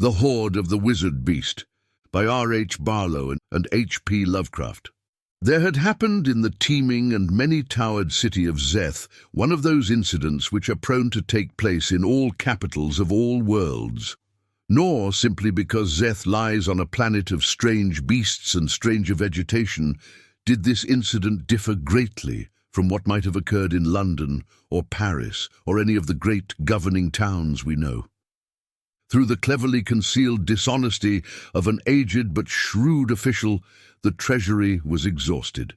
The Hoard of the Wizard Beast by R.H. Barlow and H.P. Lovecraft. There had happened in the teeming and many-towered city of Zeth one of those incidents which are prone to take place in all capitals of all worlds. Nor, simply because Zeth lies on a planet of strange beasts and stranger vegetation, did this incident differ greatly from what might have occurred in London or Paris or any of the great governing towns we know. Through the cleverly concealed dishonesty of an aged but shrewd official, the treasury was exhausted.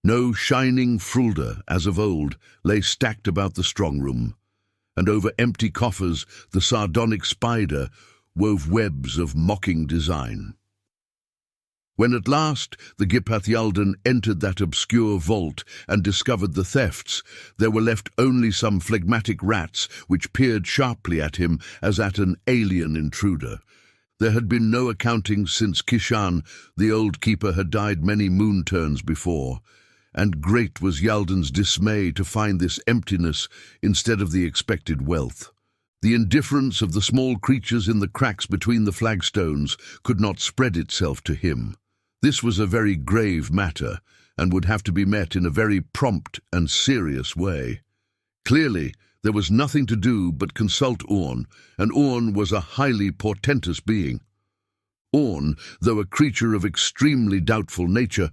No shining frulder, as of old, lay stacked about the strong room, and over empty coffers the sardonic spider wove webs of mocking design. When at last the Yalden entered that obscure vault and discovered the thefts, there were left only some phlegmatic rats which peered sharply at him as at an alien intruder. There had been no accounting since Kishan, the old keeper, had died many moon turns before, and great was Yalden's dismay to find this emptiness instead of the expected wealth. The indifference of the small creatures in the cracks between the flagstones could not spread itself to him. This was a very grave matter, and would have to be met in a very prompt and serious way. Clearly, there was nothing to do but consult Oorn, and Oorn was a highly portentous being. Oorn, though a creature of extremely doubtful nature,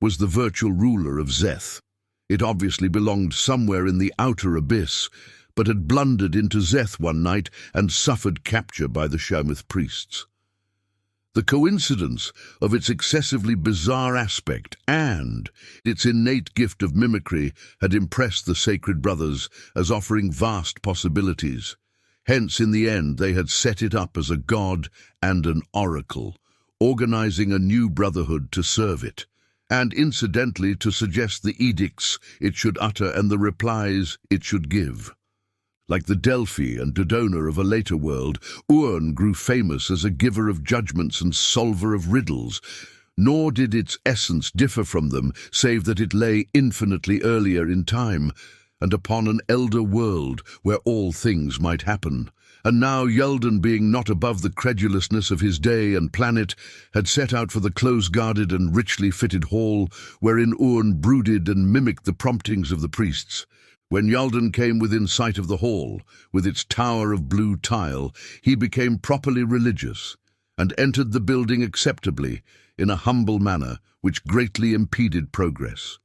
was the virtual ruler of Zeth. It obviously belonged somewhere in the outer abyss, but had blundered into Zeth one night and suffered capture by the Shamith priests. The coincidence of its excessively bizarre aspect and its innate gift of mimicry had impressed the sacred brothers as offering vast possibilities. Hence, in the end, they had set it up as a god and an oracle, organizing a new brotherhood to serve it, and incidentally to suggest the edicts it should utter and the replies it should give. Like the Delphi and Dodona of a later world, Oorn grew famous as a giver of judgments and solver of riddles, nor did its essence differ from them, save that it lay infinitely earlier in time, and upon an elder world where all things might happen. And now Yalden, being not above the credulousness of his day and planet, had set out for the close-guarded and richly fitted hall wherein Oorn brooded and mimicked the promptings of the priests. When Yalden came within sight of the hall, with its tower of blue tile, he became properly religious, and entered the building acceptably, in a humble manner which greatly impeded progress.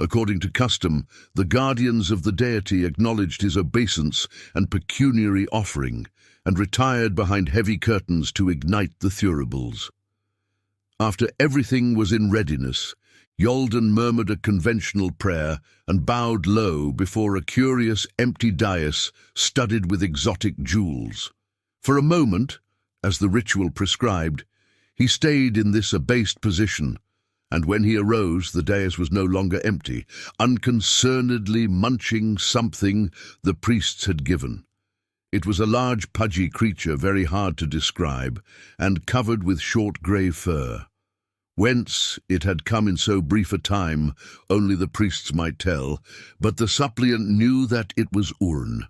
According to custom, the guardians of the deity acknowledged his obeisance and pecuniary offering, and retired behind heavy curtains to ignite the thuribles. After everything was in readiness, Yalden murmured a conventional prayer and bowed low before a curious empty dais studded with exotic jewels. For a moment, as the ritual prescribed, he stayed in this abased position, and when he arose the dais was no longer empty, unconcernedly munching something the priests had given. It was a large pudgy creature very hard to describe, and covered with short grey fur. Whence it had come in so brief a time, only the priests might tell, but the suppliant knew that it was Oorn.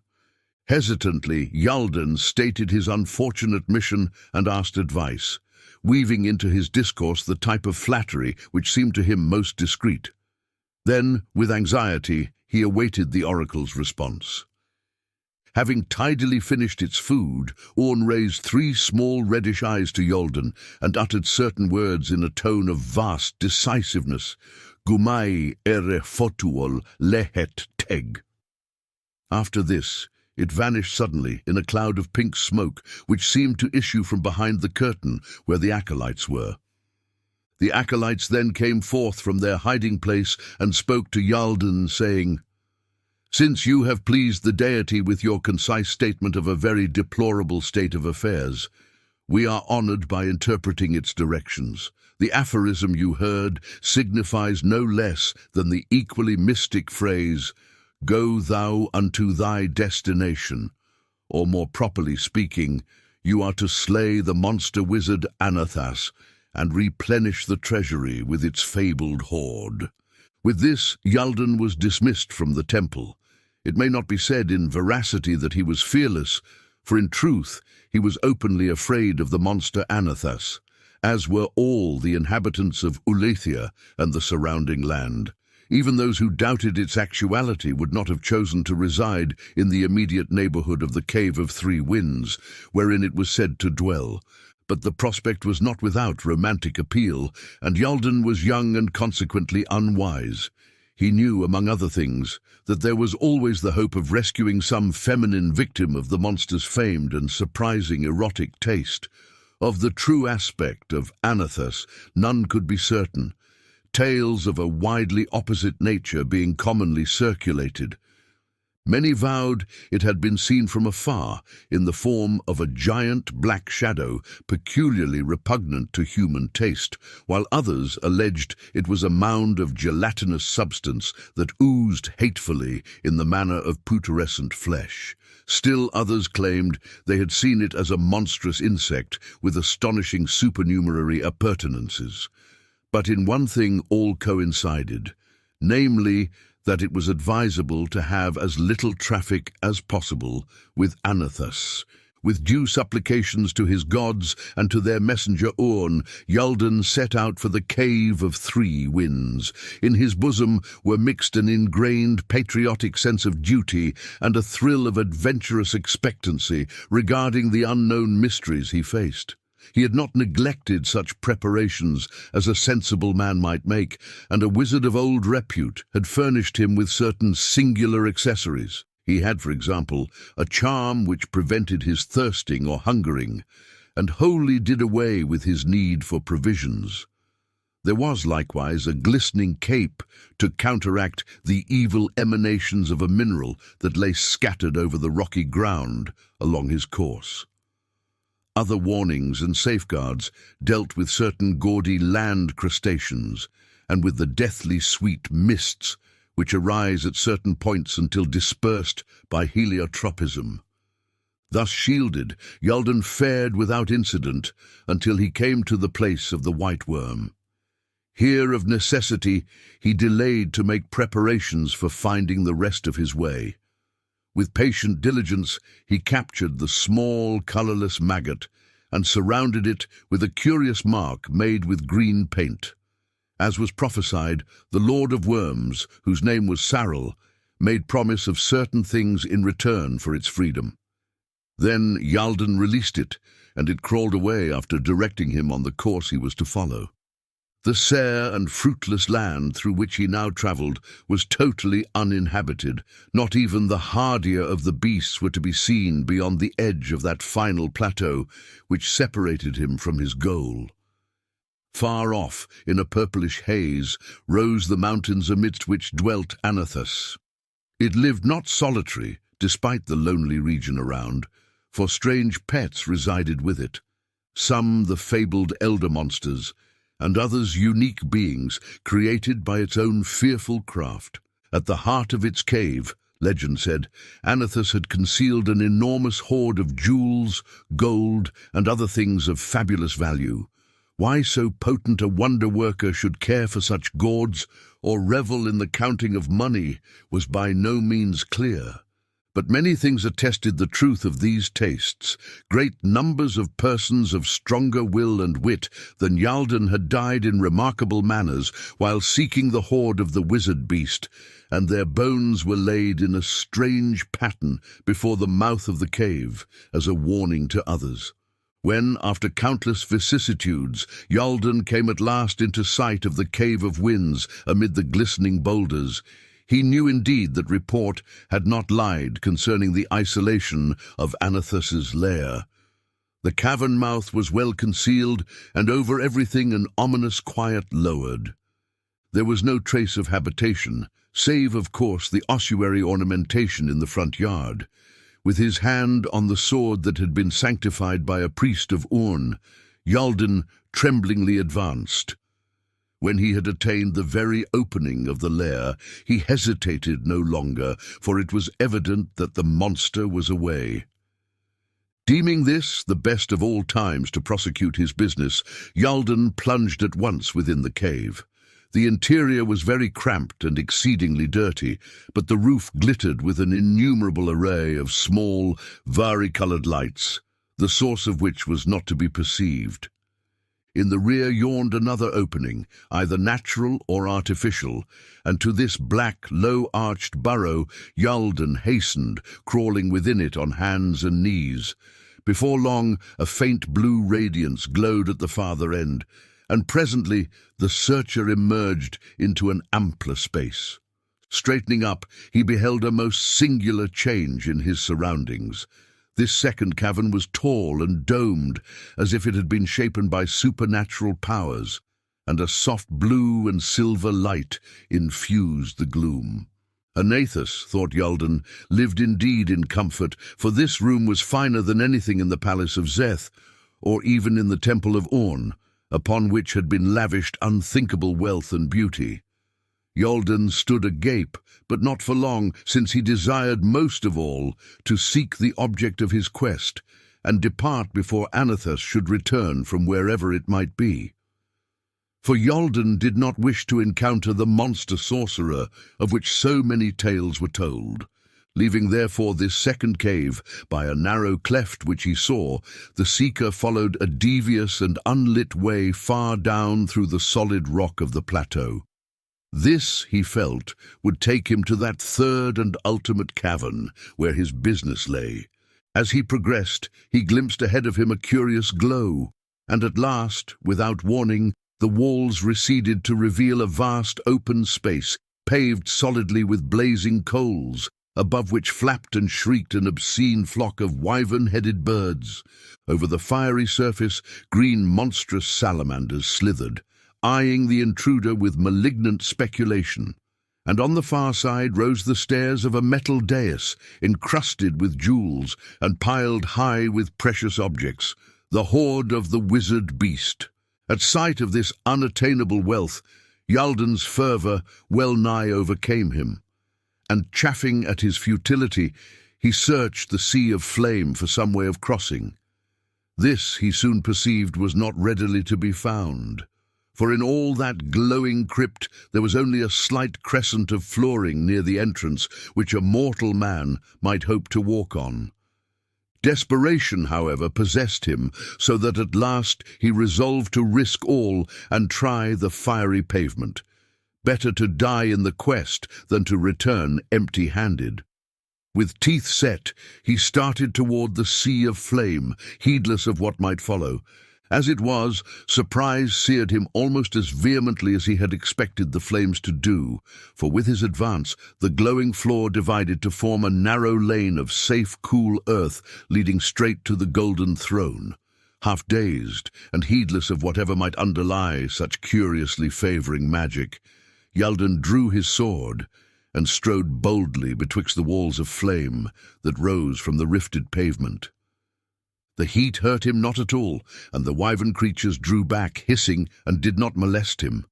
Hesitantly, Yalden stated his unfortunate mission and asked advice, weaving into his discourse the type of flattery which seemed to him most discreet. Then, with anxiety, he awaited the oracle's response. Having tidily finished its food, Oorn raised 3 small reddish eyes to Yalden and uttered certain words in a tone of vast decisiveness. Gumai ere fotuol lehet teg. After this, it vanished suddenly in a cloud of pink smoke which seemed to issue from behind the curtain where the acolytes were. The acolytes then came forth from their hiding place and spoke to Yalden, saying, "Since you have pleased the deity with your concise statement of a very deplorable state of affairs, we are honored by interpreting its directions. The aphorism you heard signifies no less than the equally mystic phrase, 'Go thou unto thy destination,' or more properly speaking, you are to slay the monster wizard Anathas and replenish the treasury with its fabled hoard." With this, Yalden was dismissed from the temple. It may not be said in veracity that he was fearless, for in truth he was openly afraid of the monster Anathas, as were all the inhabitants of Uleithia and the surrounding land. Even those who doubted its actuality would not have chosen to reside in the immediate neighborhood of the Cave of Three Winds, wherein it was said to dwell. But the prospect was not without romantic appeal, and Yalden was young and consequently unwise. He knew, among other things, that there was always the hope of rescuing some feminine victim of the monster's famed and surprising erotic taste. Of the true aspect of Anathas, none could be certain, tales of a widely opposite nature being commonly circulated. Many vowed it had been seen from afar in the form of a giant black shadow peculiarly repugnant to human taste, while others alleged it was a mound of gelatinous substance that oozed hatefully in the manner of putrescent flesh. Still others claimed they had seen it as a monstrous insect with astonishing supernumerary appurtenances. But in one thing all coincided, namely that it was advisable to have as little traffic as possible with Anathas. With due supplications to his gods and to their messenger Oorn, Yalden set out for the Cave of Three Winds. In his bosom were mixed an ingrained patriotic sense of duty and a thrill of adventurous expectancy regarding the unknown mysteries he faced. He had not neglected such preparations as a sensible man might make, and a wizard of old repute had furnished him with certain singular accessories. He had, for example, a charm which prevented his thirsting or hungering, and wholly did away with his need for provisions. There was likewise a glistening cape to counteract the evil emanations of a mineral that lay scattered over the rocky ground along his course. Other warnings and safeguards dealt with certain gaudy land crustaceans and with the deathly sweet mists which arise at certain points until dispersed by heliotropism. Thus shielded, Yalden fared without incident until he came to the place of the white worm. Here, of necessity, he delayed to make preparations for finding the rest of his way. With patient diligence, he captured the small, colorless maggot and surrounded it with a curious mark made with green paint. As was prophesied, the Lord of Worms, whose name was Saril, made promise of certain things in return for its freedom. Then Yalden released it, and it crawled away after directing him on the course he was to follow. The sere and fruitless land through which he now travelled was totally uninhabited. Not even the hardier of the beasts were to be seen beyond the edge of that final plateau which separated him from his goal. Far off, in a purplish haze, rose the mountains amidst which dwelt Anathas. It lived not solitary, despite the lonely region around, for strange pets resided with it, some the fabled elder monsters, and others unique beings created by its own fearful craft. At the heart of its cave, legend said, Anathas had concealed an enormous hoard of jewels, gold, and other things of fabulous value. Why so potent a wonder-worker should care for such gauds or revel in the counting of money was by no means clear. But many things attested the truth of these tastes. Great numbers of persons of stronger will and wit than Yalden had died in remarkable manners while seeking the hoard of the wizard beast, and their bones were laid in a strange pattern before the mouth of the cave as a warning to others. When, after countless vicissitudes, Yalden came at last into sight of the Cave of Winds amid the glistening boulders, he knew indeed that report had not lied concerning the isolation of Anathas's lair. The cavern mouth was well concealed, and over everything an ominous quiet lowered. There was no trace of habitation, save, of course, the ossuary ornamentation in the front yard. With his hand on the sword that had been sanctified by a priest of Oorn, Yalden tremblingly advanced. When he had attained the very opening of the lair, he hesitated no longer, for it was evident that the monster was away. Deeming this the best of all times to prosecute his business, Yalden plunged at once within the cave. The interior was very cramped and exceedingly dirty, but the roof glittered with an innumerable array of small, vari-coloured lights, the source of which was not to be perceived. In the rear yawned another opening, either natural or artificial, and to this black, low-arched burrow Yalden hastened, crawling within it on hands and knees. Before long, a faint blue radiance glowed at the farther end, and presently the searcher emerged into an ampler space. Straightening up, he beheld a most singular change in his surroundings. This second cavern was tall and domed, as if it had been shapen by supernatural powers, and a soft blue and silver light infused the gloom. Anathas, thought Yalden, lived indeed in comfort, for this room was finer than anything in the palace of Zeth, or even in the temple of Oorn, upon which had been lavished unthinkable wealth and beauty. Yalden stood agape, but not for long, since he desired most of all to seek the object of his quest, and depart before Anathas should return from wherever it might be. For Yalden did not wish to encounter the monster sorcerer of which so many tales were told. Leaving therefore this second cave by a narrow cleft which he saw, the seeker followed a devious and unlit way far down through the solid rock of the plateau. This, he felt, would take him to that third and ultimate cavern where his business lay. As he progressed, he glimpsed ahead of him a curious glow, and at last, without warning, the walls receded to reveal a vast open space, paved solidly with blazing coals, above which flapped and shrieked an obscene flock of wyvern-headed birds. Over the fiery surface, green monstrous salamanders slithered, eyeing the intruder with malignant speculation, and on the far side rose the stairs of a metal dais, encrusted with jewels and piled high with precious objects, the hoard of the wizard beast. At sight of this unattainable wealth, Yalden's fervour well nigh overcame him, and chafing at his futility, he searched the sea of flame for some way of crossing. This, he soon perceived, was not readily to be found, for in all that glowing crypt there was only a slight crescent of flooring near the entrance which a mortal man might hope to walk on. Desperation, however, possessed him, so that at last he resolved to risk all and try the fiery pavement. Better to die in the quest than to return empty-handed. With teeth set, he started toward the sea of flame, heedless of what might follow. As it was, surprise seared him almost as vehemently as he had expected the flames to do, for with his advance the glowing floor divided to form a narrow lane of safe, cool earth leading straight to the golden throne. Half dazed and heedless of whatever might underlie such curiously favouring magic, Yalden drew his sword and strode boldly betwixt the walls of flame that rose from the rifted pavement. The heat hurt him not at all, and the wyvern creatures drew back, hissing, and did not molest him.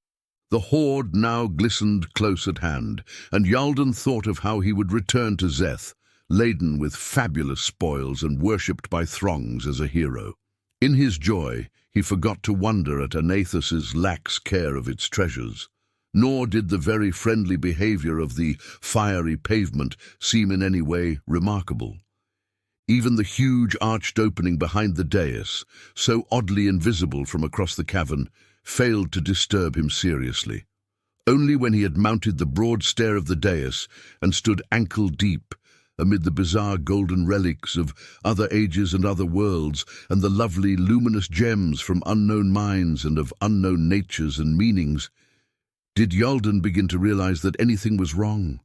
The hoard now glistened close at hand, and Yalden thought of how he would return to Zeth, laden with fabulous spoils and worshipped by throngs as a hero. In his joy, he forgot to wonder at Anathas's lax care of its treasures, nor did the very friendly behaviour of the fiery pavement seem in any way remarkable. Even the huge arched opening behind the dais, so oddly invisible from across the cavern, failed to disturb him seriously. Only when he had mounted the broad stair of the dais and stood ankle-deep amid the bizarre golden relics of other ages and other worlds, and the lovely luminous gems from unknown mines and of unknown natures and meanings, did Yalden begin to realize that anything was wrong.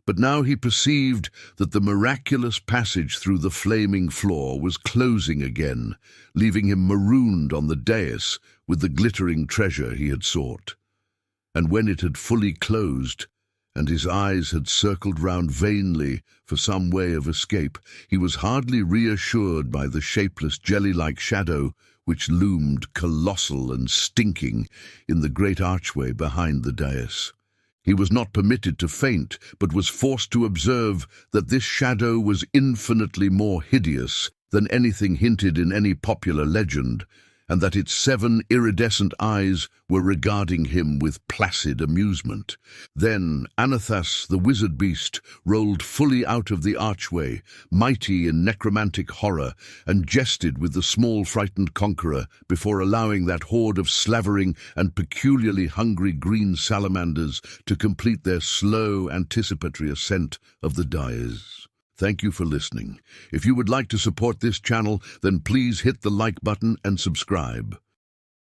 But now he perceived that the miraculous passage through the flaming floor was closing again, leaving him marooned on the dais with the glittering treasure he had sought. And when it had fully closed, and his eyes had circled round vainly for some way of escape, he was hardly reassured by the shapeless jelly-like shadow which loomed colossal and stinking in the great archway behind the dais. He was not permitted to faint, but was forced to observe that this shadow was infinitely more hideous than anything hinted in any popular legend, and that its 7 iridescent eyes were regarding him with placid amusement. Then Anathas, the wizard beast, rolled fully out of the archway, mighty in necromantic horror, and jested with the small frightened conqueror before allowing that horde of slavering and peculiarly hungry green salamanders to complete their slow, anticipatory ascent of the dais. Thank you for listening. If you would like to support this channel, then please hit the like button and subscribe.